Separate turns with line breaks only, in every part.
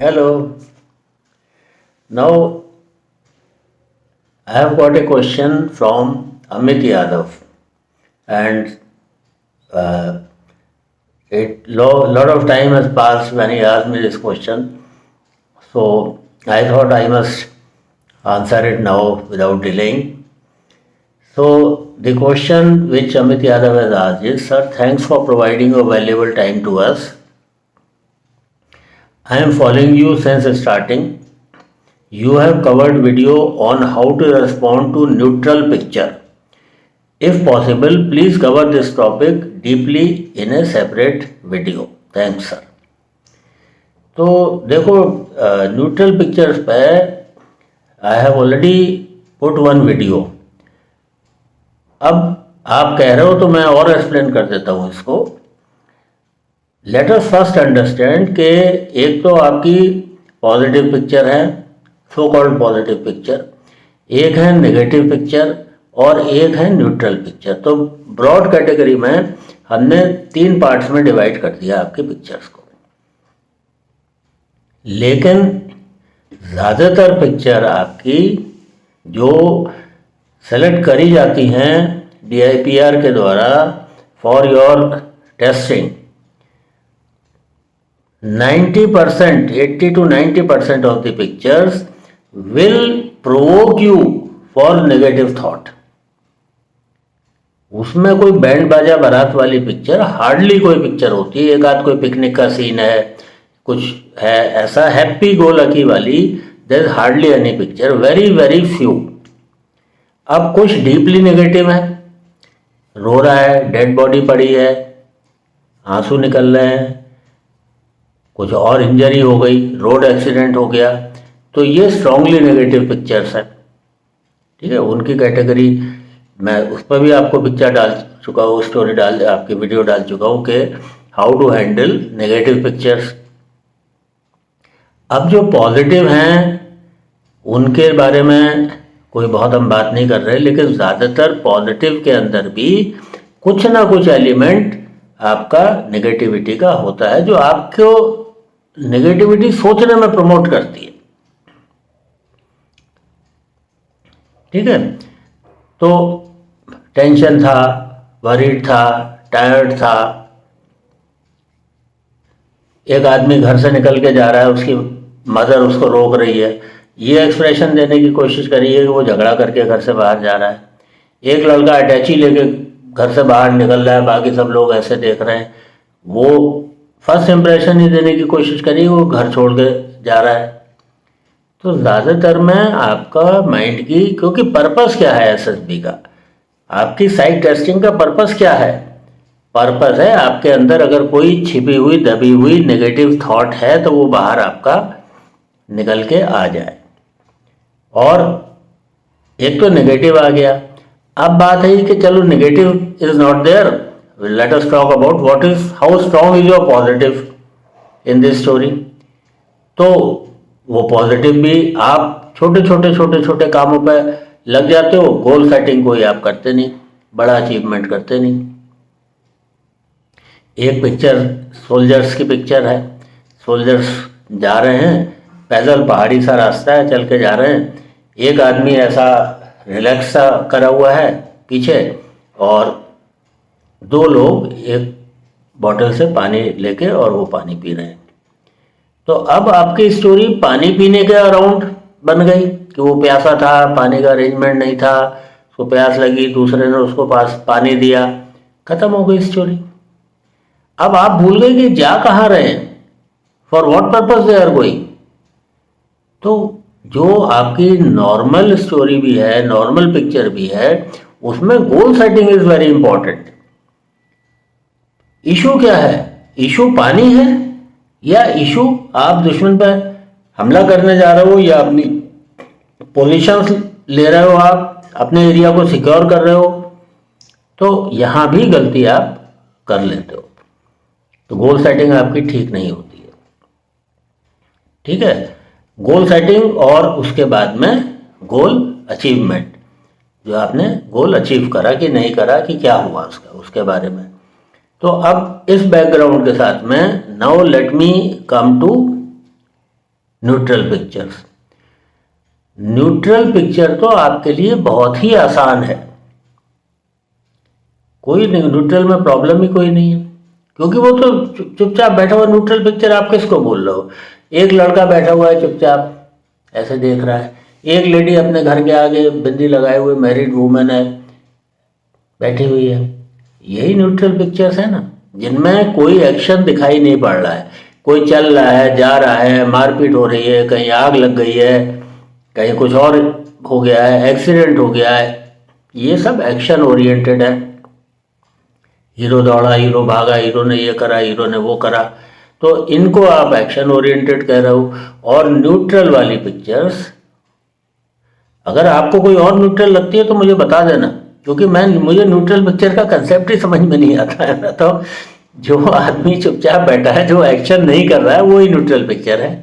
Hello. Now I have got a question from Amit Yadav, and uh, lot of time has passed when he asked me this question. So I thought I must answer it now without delaying. So the question which Amit Yadav has asked is, Sir, thanks for providing your valuable time to us. I am following you since starting. You have covered video on how to respond to neutral picture. If possible, please cover this topic deeply in a separate video. Thanks, sir. तो देखो, neutral pictures पे I have already put one video. अब आप कह रहे हो तो मैं और एक्सप्लेन कर देता हूँ इसको. लेट अस फर्स्ट अंडरस्टैंड कि एक तो आपकी पॉजिटिव पिक्चर है, सो कॉल्ड पॉजिटिव पिक्चर, एक है नेगेटिव पिक्चर और एक है न्यूट्रल पिक्चर. तो ब्रॉड कैटेगरी में हमने 3 पार्ट्स में डिवाइड कर दिया आपकी पिक्चर्स को. लेकिन ज़्यादातर पिक्चर आपकी जो सेलेक्ट करी जाती हैं DIPR के द्वारा for your testing, 90%, 80 to 90% of the pictures will provoke you for negative thought. उसमें कोई बैंड बाजा बारात वाली पिक्चर हार्डली कोई पिक्चर होती है. एक आध कोई पिकनिक का सीन है, कुछ है ऐसा हैप्पी गो लकी वाली, there is hardly any picture, very very few. अब कुछ डीपली नेगेटिव है, रो रहा है, डेड बॉडी पड़ी है, आंसू निकल रहे हैं, कुछ और इंजरी हो गई, रोड एक्सीडेंट हो गया, तो ये स्ट्रांगली नेगेटिव पिक्चर्स हैं. ठीक है, उनकी कैटेगरी मैं उस पर भी आपको पिक्चर डाल चुका हूँ, स्टोरी डाल, आपकी वीडियो डाल चुका हूँ कि how to handle negative pictures. अब जो पॉजिटिव हैं उनके बारे में कोई बहुत हम बात नहीं कर रहे, लेकिन ज़्यादातर पॉजिटिव के अंदर भी कुछ ना कुछ एलिमेंट आपका नेगेटिविटी का होता है, जो आपको नेगेटिविटी सोचने में प्रमोट करती है. ठीक है, तो टेंशन था, वरीड था, टायर्ड था, एक आदमी घर से निकल के जा रहा है, उसकी मदर उसको रोक रही है, ये एक्सप्रेशन देने की कोशिश करिए कि वो झगड़ा करके घर से बाहर जा रहा है. एक लड़का अटैची लेके घर से बाहर निकल रहा है, बाकी सब लोग ऐसे देख रहे हैं, वो फर्स्ट इम्प्रेशन ही देने की कोशिश करिए, वो घर छोड़ के जा रहा है. तो ज़्यादातर में आपका माइंड की, क्योंकि पर्पस क्या है SSB का, आपकी साइट टेस्टिंग का पर्पस क्या है? पर्पस है आपके अंदर अगर कोई छिपी हुई दबी हुई नेगेटिव थॉट है तो वो बाहर आपका निकल के आ जाए. और एक तो नेगेटिव आ गया. अब बात है कि चलो negative is not there, let us talk about what is, how strong is your positive in this story. तो वो पॉजिटिव भी आप छोटे छोटे कामों पे लग जाते हो, गोल सेटिंग कोई आप करते नहीं, बड़ा अचीवमेंट करते नहीं. एक पिक्चर सोल्जर्स की पिक्चर है, सोल्जर्स जा रहे हैं पैदल, पहाड़ी सा रास्ता है, चल के जा रहे हैं, एक आदमी ऐसा रिलैक्स सा करा हुआ है पीछे, और 2 लोग एक बॉटल से पानी लेके और वो पानी पी रहे हैं. तो अब आपकी स्टोरी पानी पीने के अराउंड बन गई कि वो प्यासा था, पानी का अरेंजमेंट नहीं था, उसको प्यास लगी, दूसरे ने उसको पास पानी दिया, खत्म हो गई स्टोरी. अब आप भूल गए कि जा कहाँ रहे हैं, for what purpose they are going. तो जो आपकी नॉर्मल स्टोरी भी है, नॉर्मल पिक्चर भी है, उसमें goal setting is very important. Issue क्या है? इशू पानी है, या इशू आप दुश्मन पर हमला करने जा रहे हो, या अपनी पोजीशन ले रहे हो, आप अपने एरिया को सिक्योर कर रहे हो. तो यहाँ भी गलती आप कर लेते हो. तो गोल सेटिंग आपकी ठीक नहीं होती है. ठीक है, गोल सेटिंग और उसके बाद में गोल अचीवमेंट, जो आपने गोल अचीव करा कि नहीं करा, कि क्या हुआ उसके बारे में. तो अब इस बैकग्राउंड के साथ में now let me come to neutral pictures. Neutral picture तो आपके लिए बहुत ही आसान है, कोई नहीं, न्यूट्रल में प्रॉब्लम ही कोई नहीं है, क्योंकि वो तो चुपचाप बैठा हुआ। न्यूट्रल पिक्चर आप किसको बोल रहे हो? एक लड़का बैठा हुआ है चुपचाप ऐसे देख रहा है, एक लेडी अपने घर के आगे बिंदी लगाए हुए मैरिड वूमेन है बैठी हुई है। यही न्यूट्रल पिक्चर्स है ना, जिनमें कोई एक्शन दिखाई नहीं पड़ रहा है, कोई चल रहा है, जा रहा है, मारपीट हो रही है, कहीं आग लग गई है, कहीं कुछ और हो गया है, एक्सीडेंट हो गया है। ये सब एक्शन ओरिएंटेड है। हीरो दौड़ा, हीरो भागा, हीरो ने ये करा, हीरो ने वो करा, तो इनको आप एक्शन ओरिएंटेड कह रहे हो। और न्यूट्रल वाली पिक्चर्स, अगर आपको कोई और न्यूट्रल लगती है तो मुझे बता देना, क्योंकि मुझे न्यूट्रल पिक्चर का कंसेप्ट ही समझ में नहीं आता है ना। तो जो आदमी चुपचाप बैठा है, जो एक्शन नहीं कर रहा है, वो ही न्यूट्रल पिक्चर है,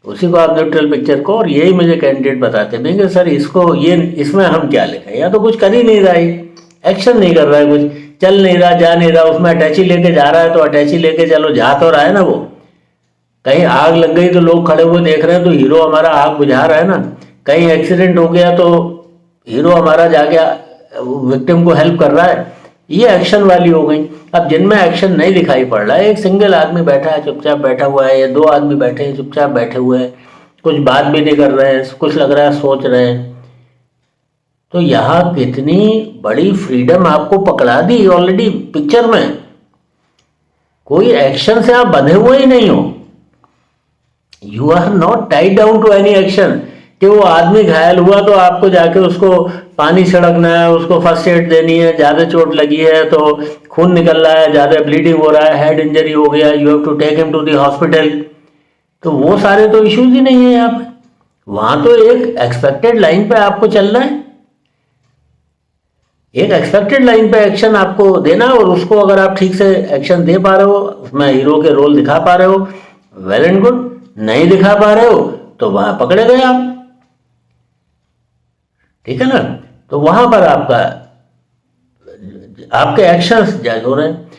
उसी को आप न्यूट्रल पिक्चर को। और यही मुझे कैंडिडेट बताते हैं कि सर इसको ये इसमें हम क्या लिखें, या तो कुछ कर ही नहीं रहा है, एक्शन नहीं कर रहा है, कुछ चल नहीं रहा, जा नहीं रहा, उसमें अटैची लेके जा रहा है तो अटैची लेके चलो, जा तो रहा है ना वो। कहीं आग लग गई तो लोग खड़े हुए देख रहे हैं तो हीरो हमारा आग बुझा रहा है ना। कहीं एक्सीडेंट हो गया तो हीरो हमारा जाके विक्टिम को हेल्प कर रहा है। ये एक्शन वाली हो गई। अब जिनमें एक्शन नहीं दिखाई पड़ रहा है, एक सिंगल आदमी बैठा है चुपचाप बैठा हुआ है, या दो आदमी बैठे हैं चुपचाप बैठे हुए हैं, कुछ बात भी नहीं कर रहे हैं, कुछ लग रहा है सोच रहे हैं, तो यहाँ कितनी बड़ी फ्रीडम आपको पकड़ा दी ऑलरेडी पिक्चर में। कोई एक्शन से आप बंधे हुए ही नहीं हो, you are not tied down to any action. कि वो आदमी घायल हुआ तो आपको जाके उसको पानी छिड़कना है, उसको फर्स्ट एड देनी है, ज़्यादा चोट लगी है तो खून निकल रहा है, ज़्यादा ब्लीडिंग हो रहा है, हेड इंजरी हो गया, you have to take him to the hospital. तो वो सारे तो इश्यूज ही नहीं है यहाँ पे। वहाँ तो एक एक्सपेक्टेड लाइन पे आपको चलना है, एक एक्सपेक्टेड लाइन पे एक्शन आपको देना, और उसको अगर आप ठीक से एक्शन दे पा रहे हो, उसमें हीरो के रोल दिखा पा रहे हो, वेल एंड गुड। नहीं दिखा पा रहे हो तो वहां पकड़े गए आप, ठीक है ना। तो वहां पर आपके एक्शंस जज हो रहे हैं।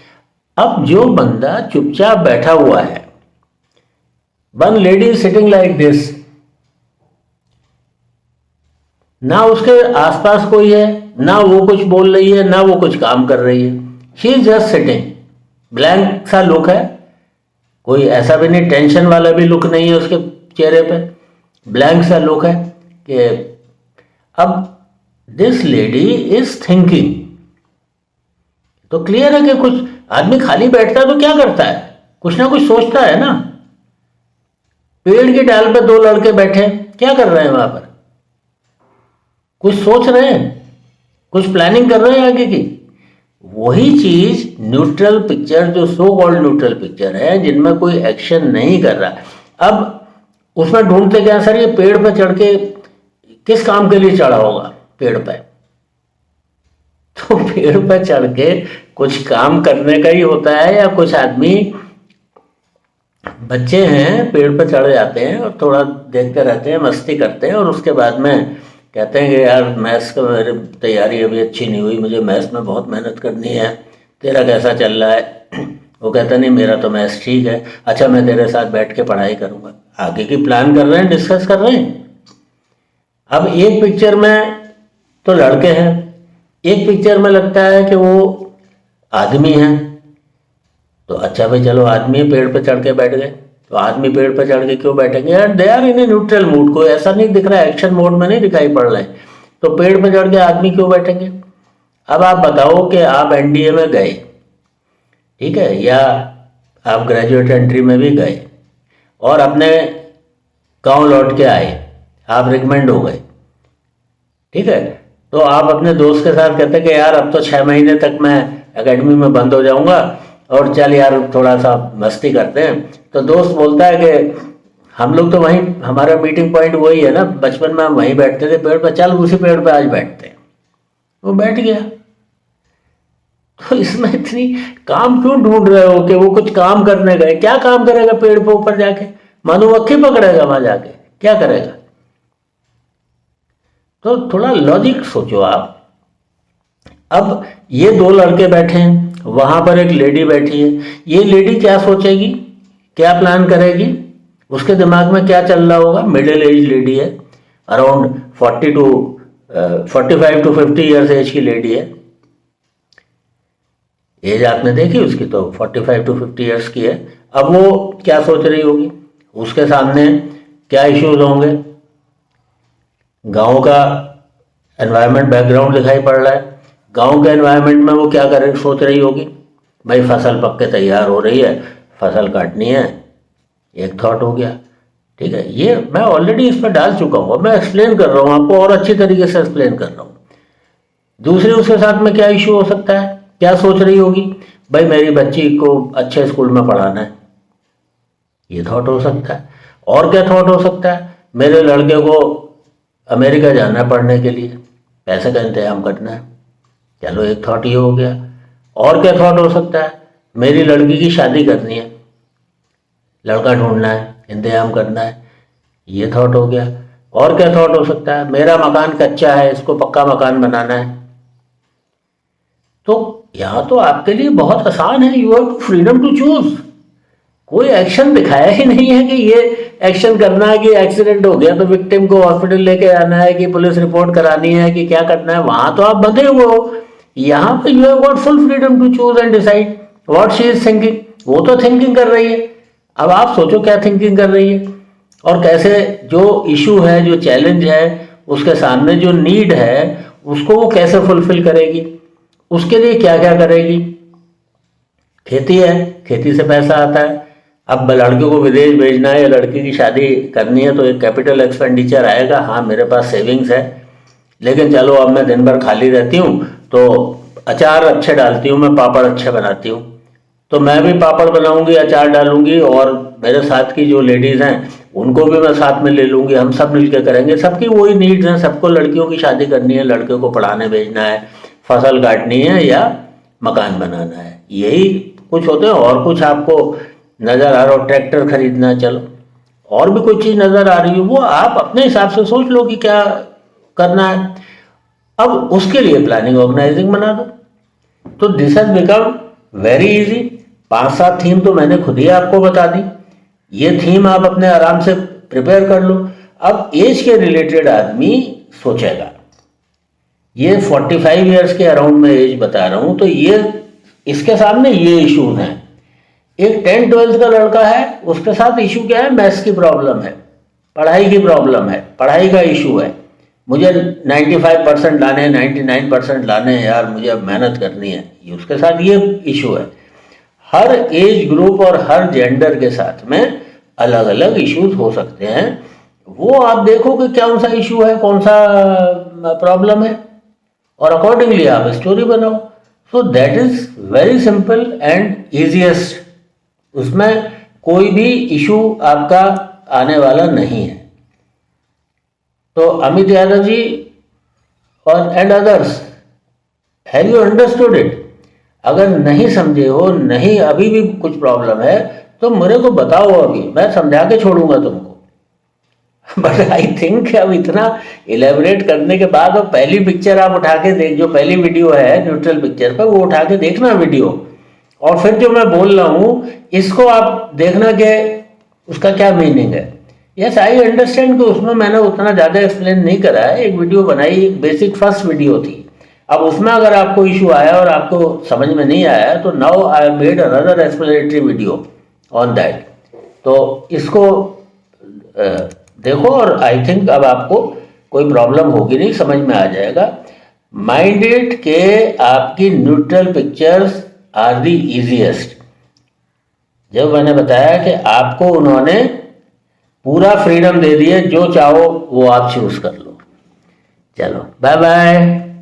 अब जो बंदा चुपचाप बैठा हुआ है, one lady sitting like this, ना उसके आसपास कोई है, ना वो कुछ बोल रही है, ना वो कुछ काम कर रही है, she is just sitting. Blank सा लुक है, कोई ऐसा भी नहीं, टेंशन वाला भी लुक नहीं है उसके चेहरे पे, ब्लैंक सा लुक है कि अब दिस लेडी इज थिंकिंग। तो क्लियर है कि कुछ आदमी खाली बैठता है तो क्या करता है, कुछ ना कुछ सोचता है ना। पेड़ की डाल पे दो लड़के बैठे, क्या कर रहे हैं वहां पर? कुछ सोच रहे हैं, कुछ प्लानिंग कर रहे हैं आगे की। वही चीज न्यूट्रल पिक्चर, जो सो कॉल्ड न्यूट्रल पिक्चर है, जिनमें कोई एक्शन नहीं कर रहा। अब उसमें ढूंढते क्या सर, ये पेड़ पर चढ़ के किस काम के लिए चढ़ा होगा पेड़ पे? तो पेड़ पर चढ़ के कुछ काम करने का ही होता है, या कुछ आदमी बच्चे हैं पेड़ पर चढ़ जाते हैं और थोड़ा देखते रहते हैं, मस्ती करते हैं, और उसके बाद में कहते हैं कि यार मैथ्स का मेरी तैयारी अभी अच्छी नहीं हुई, मुझे मैथ्स में बहुत मेहनत करनी है, तेरा कैसा चल रहा है? वो कहता नहीं मेरा तो मैथ्स ठीक है, अच्छा मैं तेरे साथ बैठ के पढ़ाई करूँगा। आगे की प्लान कर रहे हैं, डिस्कस कर रहे हैं। अब एक पिक्चर में तो लड़के हैं, एक पिक्चर में लगता है कि वो आदमी हैं, तो अच्छा भाई चलो आदमी पेड़ पर चढ़ के बैठ गए, तो आदमी पेड़ पर चढ़ के क्यों बैठेंगे यार? They are in a neutral mood, कोई ऐसा नहीं दिख रहा है, एक्शन मोड में नहीं दिखाई पड़ रहा है, तो पेड़ पर चढ़ के आदमी क्यों बैठेंगे? अब आप बताओ कि आप एनडीए में गए, ठीक है, या आप ग्रेजुएट एंट्री में भी गए और अपने गांव लौट के आए, आप रिकमेंड हो गए, ठीक है, तो आप अपने दोस्त के साथ कहते हैं कि यार अब तो 6 महीने तक मैं एकेडमी में बंद हो जाऊंगा और चल यार थोड़ा सा मस्ती करते हैं। तो दोस्त बोलता है कि हम लोग तो वहीं, हमारा मीटिंग पॉइंट वही है ना, बचपन में हम वहीं बैठते थे पेड़ पर, चल उसी पेड़ पर आज बैठते हैं। वो बैठ गया। तो इसमें इतनी काम क्यों ढूंढ रहे हो कि वो कुछ काम करने गए? क्या काम करेगा पेड़ पे ऊपर जाके? मधुमक्खी पकड़ेगा वहां जाके, क्या करेगा? तो थोड़ा लॉजिक सोचो आप। अब ये दो लड़के बैठे हैं, वहां पर एक लेडी बैठी है, ये लेडी क्या सोचेगी, क्या प्लान करेगी? उसके दिमाग में क्या चल रहा होगा? मिडिल एज लेडी है, अराउंड 45 टू 50 ईयर्स एज की लेडी है। एज आपने देखी उसकी, तो 45 टू 50 ईयर्स की है। अब वो क्या सोच रही होगी? उसके सामने क्या इश्यूज होंगे? गांव का एनवायरनमेंट बैकग्राउंड दिखाई पड़ रहा है। गांव के एनवायरनमेंट में वो क्या कर सोच रही होगी? भाई फसल पक के तैयार हो रही है, फसल काटनी है। एक थॉट हो गया, ठीक है। ये मैं ऑलरेडी इस पर डाल चुका हूँ, मैं एक्सप्लेन कर रहा हूँ आपको, और अच्छी तरीके से एक्सप्लेन कर रहा हूँ। दूसरे उसके साथ में क्या इशू हो सकता है? क्या सोच रही होगी? भाई मेरी बच्ची को अच्छे स्कूल में पढ़ाना है, ये थॉट हो सकता है। और क्या थॉट हो सकता है? मेरे लड़के को अमेरिका जाना है पढ़ने के लिए, पैसे का इंतजाम करना है। चलो एक थॉट ये हो गया। और क्या थॉट हो सकता है? मेरी लड़की की शादी करनी है, लड़का ढूंढना है, इंतजाम करना है, ये थॉट हो गया। और क्या थॉट हो सकता है? मेरा मकान कच्चा है, इसको पक्का मकान बनाना है। तो यहाँ तो आपके लिए बहुत आसान है, you have freedom to choose. कोई एक्शन दिखाया ही नहीं है कि ये एक्शन करना है, कि एक्सीडेंट हो गया तो विक्टिम को हॉस्पिटल लेके आना है, कि पुलिस रिपोर्ट करानी है, कि क्या करना है। वहां तो आप बंधे हुए हो। यहाँ पे you have got full freedom to choose and decide what she is thinking. वो तो थिंकिंग कर रही है, अब आप सोचो क्या थिंकिंग कर रही है, और कैसे जो इशू है, जो चैलेंज है, उसके सामने जो नीड है, उसको वो कैसे फुलफिल करेगी, उसके लिए क्या क्या करेगी। खेती है, खेती से पैसा आता है। अब लड़के को विदेश भेजना है या लड़की की शादी करनी है, तो एक कैपिटल एक्सपेंडिचर आएगा। हाँ मेरे पास सेविंग्स है, लेकिन चलो अब मैं दिन भर खाली रहती हूँ तो अचार अच्छे डालती हूँ, मैं पापड़ अच्छे बनाती हूँ, तो मैं भी पापड़ बनाऊंगी, अचार डालूंगी, और मेरे साथ की जो लेडीज़ हैं उनको भी मैं साथ में ले लूँगी, हम सब मिलकर करेंगे। सबकी वही नीड्स हैं, सबको लड़कियों की शादी करनी है, लड़के को पढ़ाने भेजना है, फसल काटनी है या मकान बनाना है, यही कुछ होते हैं। और कुछ आपको नज़र आ रहा हो, ट्रैक्टर खरीदना है, चलो और भी कोई चीज़ नज़र आ रही हो, वो आप अपने हिसाब से सोच लो कि क्या करना है। अब उसके लिए प्लानिंग ऑर्गेनाइजिंग बना दो। तो this has become very easy. 5-7 theme तो मैंने खुद ही आपको बता दी, ये थीम आप अपने आराम से प्रिपेयर कर लो। अब एज के रिलेटेड आदमी सोचेगा, ये 45 ईयर्स के अराउंड में एज बता रहा हूँ, तो ये इसके सामने ये इश्यूज हैं। एक 10-12 का लड़का है, उसके साथ इशू क्या है? मैथ्स की प्रॉब्लम है, पढ़ाई की प्रॉब्लम है, पढ़ाई का इशू है, मुझे 95% लाने हैं, 99% लाने हैं यार, मुझे अब मेहनत करनी है, ये उसके साथ ये इशू है। हर एज ग्रुप और हर जेंडर के साथ में अलग अलग इश्यूज हो सकते हैं। वो आप देखो कि कौन सा इशू है, कौन सा प्रॉब्लम है, और अकॉर्डिंगली आप स्टोरी बनाओ। So that is very simple and easiest. उसमें कोई भी इशू आपका आने वाला नहीं है। तो अमित यादव जी और and others, have you understood it? अगर नहीं समझे हो, नहीं अभी भी कुछ प्रॉब्लम है, तो मेरे को बताओ, अभी मैं समझा के छोड़ूंगा तुमको। बट आई थिंक अब इतना इलेबोरेट करने के बाद, और पहली पिक्चर आप उठा के देख, जो पहली वीडियो है न्यूट्रल पिक्चर पर, वो उठा के देखना वीडियो, और फिर जो मैं बोल रहा हूँ इसको आप देखना कि उसका क्या मीनिंग है। यस आई अंडरस्टैंड कि उसमें मैंने उतना ज़्यादा एक्सप्लेन नहीं करा है, एक वीडियो बनाई, बेसिक फर्स्ट वीडियो थी। अब उसमें अगर आपको इशू आया और आपको समझ में नहीं आया, तो now I made another explanatory video on that. तो इसको देखो, और आई थिंक अब आपको कोई प्रॉब्लम होगी नहीं, समझ में आ जाएगा। माइंड इट के आपकी neutral pictures are the easiest. जब मैंने बताया कि आपको उन्होंने पूरा फ्रीडम दे दिया, जो चाहो वो आप चूज कर लो। चलो बाय बाय।